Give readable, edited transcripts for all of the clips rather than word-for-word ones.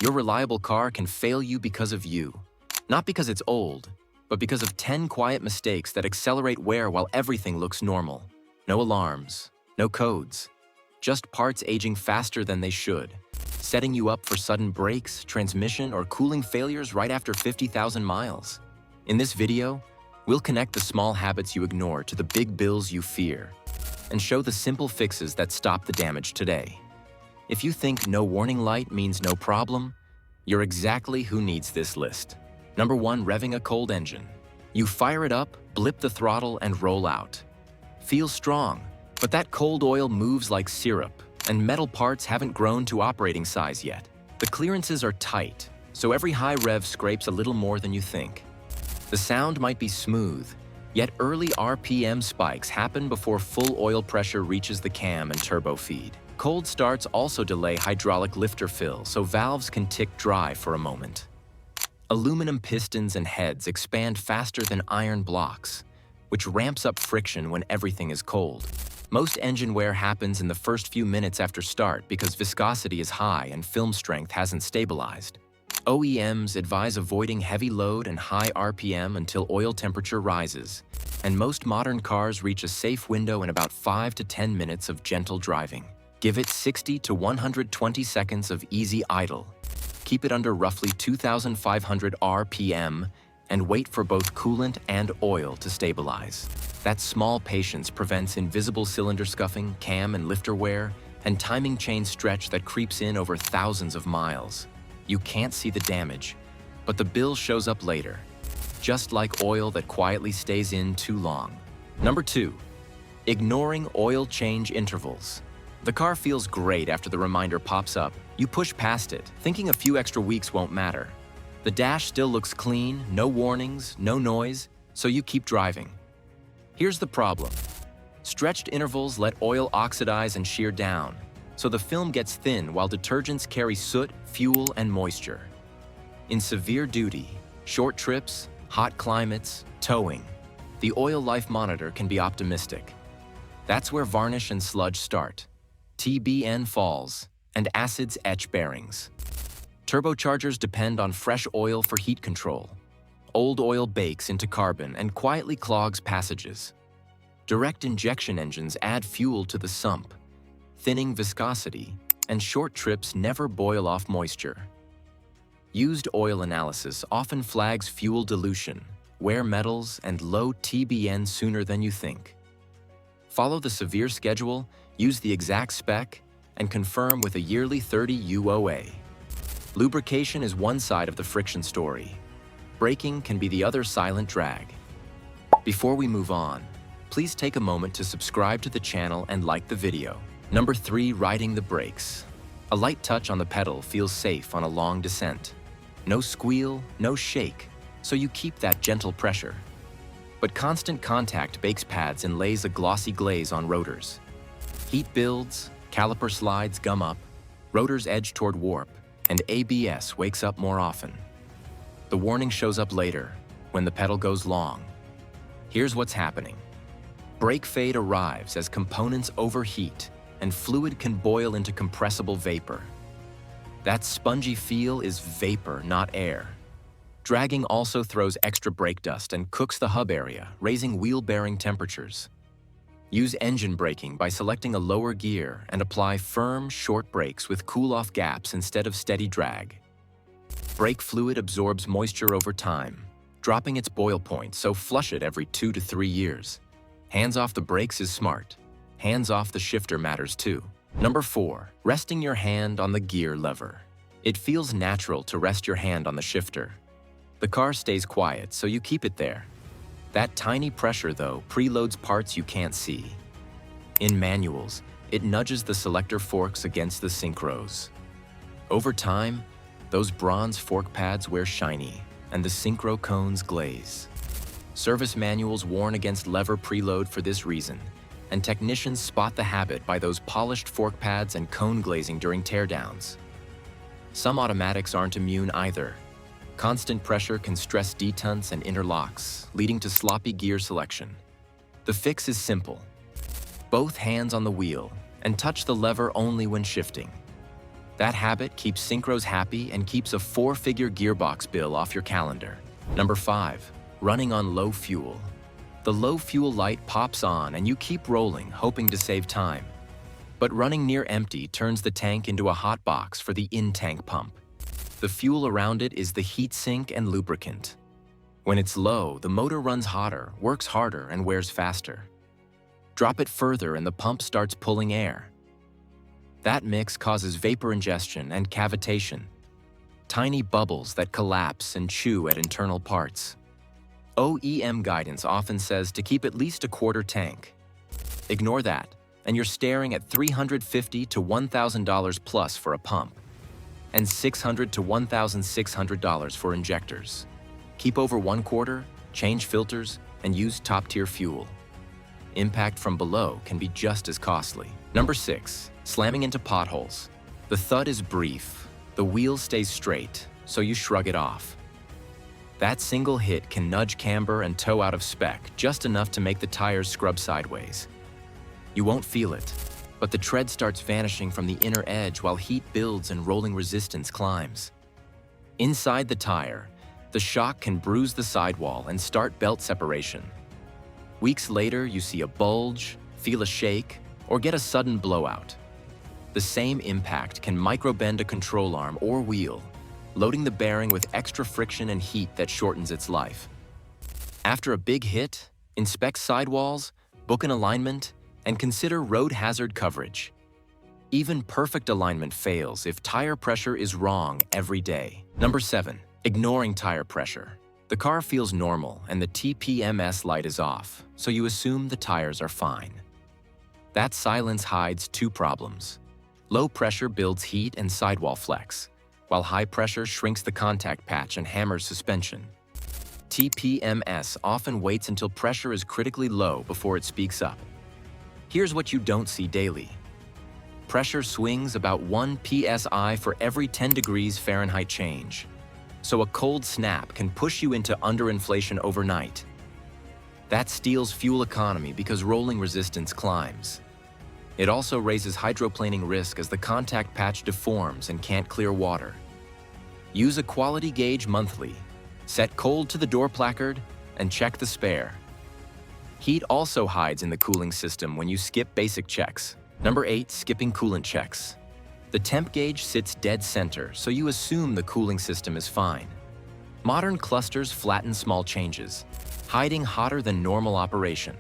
Your reliable car can fail you because of you. Not because it's old, but because of 10 quiet mistakes that accelerate wear while everything looks normal. No alarms, no codes, just parts aging faster than they should, setting you up for sudden brakes, transmission, or cooling failures right after 50,000 miles. In this video, we'll connect the small habits you ignore to the big bills you fear, and show the simple fixes that stop the damage today. If you think no warning light means no problem, you're exactly who needs this list. Number 1, revving a cold engine. You fire it up, blip the throttle, and roll out. Feels strong, but that cold oil moves like syrup, and metal parts haven't grown to operating size yet. The clearances are tight, so every high rev scrapes a little more than you think. The sound might be smooth, yet early RPM spikes happen before full oil pressure reaches the cam and turbo feed. Cold starts also delay hydraulic lifter fill, so valves can tick dry for a moment. Aluminum pistons and heads expand faster than iron blocks, which ramps up friction when everything is cold. Most engine wear happens in the first few minutes after start because viscosity is high and film strength hasn't stabilized. OEMs advise avoiding heavy load and high RPM until oil temperature rises, and most modern cars reach a safe window in about 5 to 10 minutes of gentle driving. Give it 60 to 120 seconds of easy idle. Keep it under roughly 2,500 RPM and wait for both coolant and oil to stabilize. That small patience prevents invisible cylinder scuffing, cam and lifter wear, and timing chain stretch that creeps in over thousands of miles. You can't see the damage, but the bill shows up later, just like oil that quietly stays in too long. Number 2, ignoring oil change intervals. The car feels great after the reminder pops up. You push past it, thinking a few extra weeks won't matter. The dash still looks clean, no warnings, no noise, so you keep driving. Here's the problem. Stretched intervals let oil oxidize and shear down, so the film gets thin while detergents carry soot, fuel, and moisture. In severe duty, short trips, hot climates, towing, the oil life monitor can be optimistic. That's where varnish and sludge start. TBN falls, and acids etch bearings. Turbochargers depend on fresh oil for heat control. Old oil bakes into carbon and quietly clogs passages. Direct injection engines add fuel to the sump, thinning viscosity, and short trips never boil off moisture. Used oil analysis often flags fuel dilution, wear metals, and low TBN sooner than you think. Follow the severe schedule, use the exact spec, and confirm with a yearly 30 UOA. Lubrication is one side of the friction story. Braking can be the other silent drag. Before we move on, please take a moment to subscribe to the channel and like the video. Number 3, riding the brakes. A light touch on the pedal feels safe on a long descent. No squeal, no shake, so you keep that gentle pressure. But constant contact bakes pads and lays a glossy glaze on rotors. Heat builds, caliper slides gum up, rotors edge toward warp, and ABS wakes up more often. The warning shows up later, when the pedal goes long. Here's what's happening. Brake fade arrives as components overheat, and fluid can boil into compressible vapor. That spongy feel is vapor, not air. Dragging also throws extra brake dust and cooks the hub area, raising wheel bearing temperatures. Use engine braking by selecting a lower gear and apply firm, short brakes with cool-off gaps instead of steady drag. Brake fluid absorbs moisture over time, dropping its boil point, so flush it every 2 to 3 years. Hands off the brakes is smart. Hands off the shifter matters too. Number 4, resting your hand on the gear lever. It feels natural to rest your hand on the shifter. The car stays quiet, so you keep it there. That tiny pressure, though, preloads parts you can't see. In manuals, it nudges the selector forks against the synchros. Over time, those bronze fork pads wear shiny, and the synchro cones glaze. Service manuals warn against lever preload for this reason, and technicians spot the habit by those polished fork pads and cone glazing during teardowns. Some automatics aren't immune either. Constant pressure can stress detunts and interlocks, leading to sloppy gear selection. The fix is simple. Both hands on the wheel and touch the lever only when shifting. That habit keeps synchros happy and keeps a 4-figure gearbox bill off your calendar. Number 5. Running on low fuel. The low fuel light pops on and you keep rolling, hoping to save time. But running near empty turns the tank into a hot box for the in-tank pump. The fuel around it is the heat sink and lubricant. When it's low, the motor runs hotter, works harder, and wears faster. Drop it further and the pump starts pulling air. That mix causes vapor ingestion and cavitation, tiny bubbles that collapse and chew at internal parts. OEM guidance often says to keep at least a quarter tank. Ignore that, and you're staring at $350 to $1,000 plus for a pump, and $600 to $1,600 for injectors. Keep over 1/4, change filters, and use top-tier fuel. Impact from below can be just as costly. Number 6. Slamming into potholes. The thud is brief. The wheel stays straight, so you shrug it off. That single hit can nudge camber and toe out of spec, just enough to make the tires scrub sideways. You won't feel it, but the tread starts vanishing from the inner edge while heat builds and rolling resistance climbs. Inside the tire, the shock can bruise the sidewall and start belt separation. Weeks later, you see a bulge, feel a shake, or get a sudden blowout. The same impact can microbend a control arm or wheel, loading the bearing with extra friction and heat that shortens its life. After a big hit, inspect sidewalls, book an alignment, and consider road hazard coverage. Even perfect alignment fails if tire pressure is wrong every day. Number 7. Ignoring tire pressure. The car feels normal and the TPMS light is off, so you assume the tires are fine. That silence hides 2 problems. Low pressure builds heat and sidewall flex, while high pressure shrinks the contact patch and hammers suspension. TPMS often waits until pressure is critically low before it speaks up. Here's what you don't see daily. Pressure swings about 1 psi for every 10 degrees Fahrenheit change, so a cold snap can push you into underinflation overnight. That steals fuel economy because rolling resistance climbs. It also raises hydroplaning risk as the contact patch deforms and can't clear water. Use a quality gauge monthly, set cold to the door placard, and check the spare. Heat also hides in the cooling system when you skip basic checks. Number 8. Skipping coolant checks. The temp gauge sits dead center, so you assume the cooling system is fine. Modern clusters flatten small changes, hiding hotter than normal operation.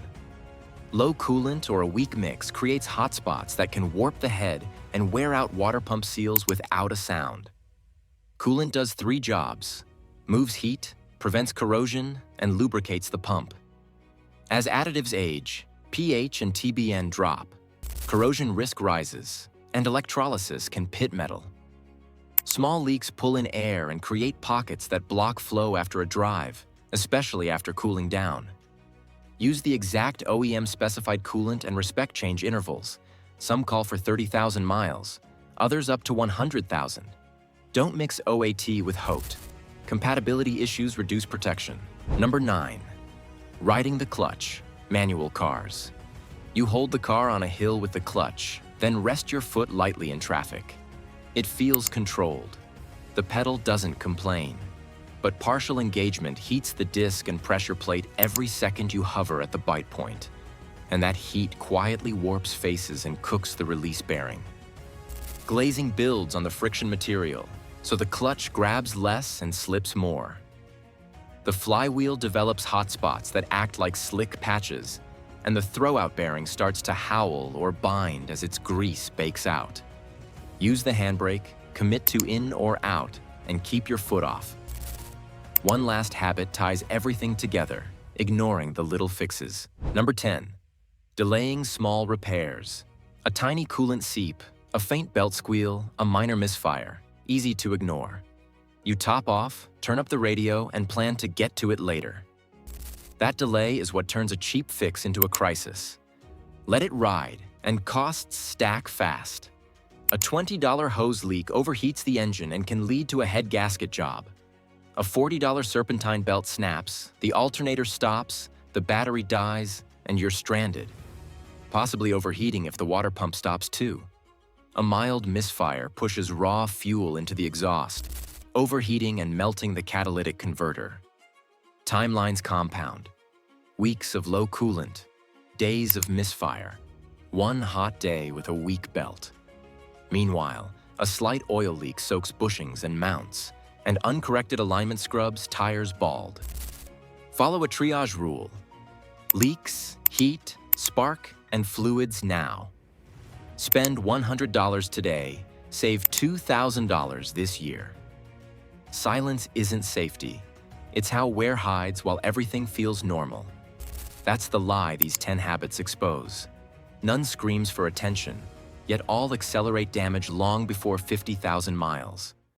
Low coolant or a weak mix creates hotspots that can warp the head and wear out water pump seals without a sound. Coolant does 3 jobs: moves heat, prevents corrosion, and lubricates the pump. As additives age, pH and TBN drop, corrosion risk rises, and electrolysis can pit metal. Small leaks pull in air and create pockets that block flow after a drive, especially after cooling down. Use the exact OEM-specified coolant and respect change intervals. Some call for 30,000 miles, others up to 100,000. Don't mix OAT with HOT. Compatibility issues reduce protection. Number 9. Riding the clutch. Manual cars. You hold the car on a hill with the clutch, then rest your foot lightly in traffic. It feels controlled. The pedal doesn't complain. But partial engagement heats the disc and pressure plate every second you hover at the bite point, and that heat quietly warps faces and cooks the release bearing. Glazing builds on the friction material, so the clutch grabs less and slips more. The flywheel develops hotspots that act like slick patches, and the throwout bearing starts to howl or bind as its grease bakes out. Use the handbrake, commit to in or out, and keep your foot off. One last habit ties everything together, ignoring the little fixes. Number 10. Delaying small repairs. A tiny coolant seep, a faint belt squeal, a minor misfire, easy to ignore. You top off, turn up the radio, and plan to get to it later. That delay is what turns a cheap fix into a crisis. Let it ride, and costs stack fast. A $20 hose leak overheats the engine and can lead to a head gasket job. A $40 serpentine belt snaps, the alternator stops, the battery dies, and you're stranded. Possibly overheating if the water pump stops too. A mild misfire pushes raw fuel into the exhaust, overheating and melting the catalytic converter. Timelines compound. Weeks of low coolant, days of misfire, one hot day with a weak belt. Meanwhile, a slight oil leak soaks bushings and mounts, and uncorrected alignment scrubs tires bald. Follow a triage rule. Leaks, heat, spark, and fluids now. Spend $100 today, save $2,000 this year. Silence isn't safety. It's how wear hides while everything feels normal. That's the lie these 10 habits expose. None screams for attention, yet all accelerate damage long before 50,000 miles.